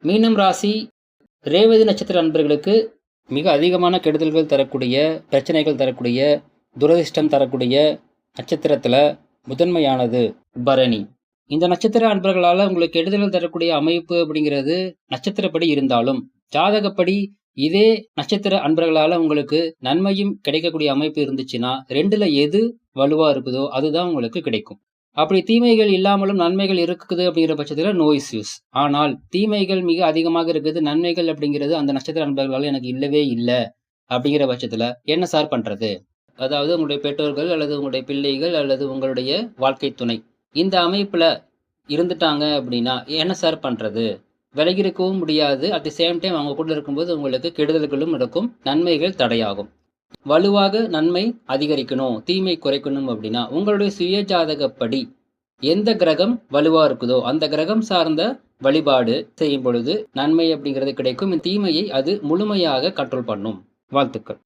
மீனம் ராசி ரேவதி நட்சத்திர அன்பர்களுக்கு மிக அதிகமான கெடுதல்கள் தரக்கூடிய, பிரச்சனைகள் தரக்கூடிய, துரதிர்ஷ்டம் தரக்கூடிய நட்சத்திரத்தில் முதன்மையானது பரணி. இந்த நட்சத்திர அன்பர்களால் உங்களுக்கு கெடுதல்கள் தரக்கூடிய அமைப்பு அப்படிங்கிறது நட்சத்திரப்படி இருந்தாலும், ஜாதகப்படி இதே நட்சத்திர அன்பர்களால் உங்களுக்கு நன்மையும் கிடைக்கக்கூடிய அமைப்பு இருந்துச்சுன்னா, ரெண்டுல எது வலுவா இருக்குதோ அதுதான் உங்களுக்கு கிடைக்கும். அப்படி தீமைகள் இல்லாமலும் நன்மைகள் இருக்குது அப்படிங்கிற பட்சத்தில் நோ இஸ்யூஸ். ஆனால் தீமைகள் மிக அதிகமாக இருக்குது, நன்மைகள் அப்படிங்கிறது அந்த நட்சத்திர அன்பர்களால் எனக்கு இல்லவே இல்லை அப்படிங்கிற பட்சத்தில் என்ன சார் பண்றது? அதாவது உங்களுடைய பெற்றோர்கள் அல்லது உங்களுடைய பிள்ளைகள் அல்லது உங்களுடைய வாழ்க்கை துணை இந்த அமைப்புல இருந்துட்டாங்க அப்படின்னா என்ன சார் பண்றது? விலகி இருக்கவும் முடியாது. அட் தி சேம் டைம் அவங்க கூட இருக்கும்போது உங்களுக்கு கெடுதல்களும் நடக்கும், நன்மைகள் தடையாகும். வலுவாக நன்மை அதிகரிக்கணும், தீமை குறைக்கணும் அப்படின்னா உங்களுடைய சுய ஜாதகப்படி எந்த கிரகம் வலுவா இருக்குதோ அந்த கிரகம் சார்ந்த வழிபாடு செய்யும் பொழுது நன்மை அப்படிங்கிறது கிடைக்கும். தீமையை அது முழுமையாக கண்ட்ரோல் பண்ணும். வாழ்த்துக்கள்.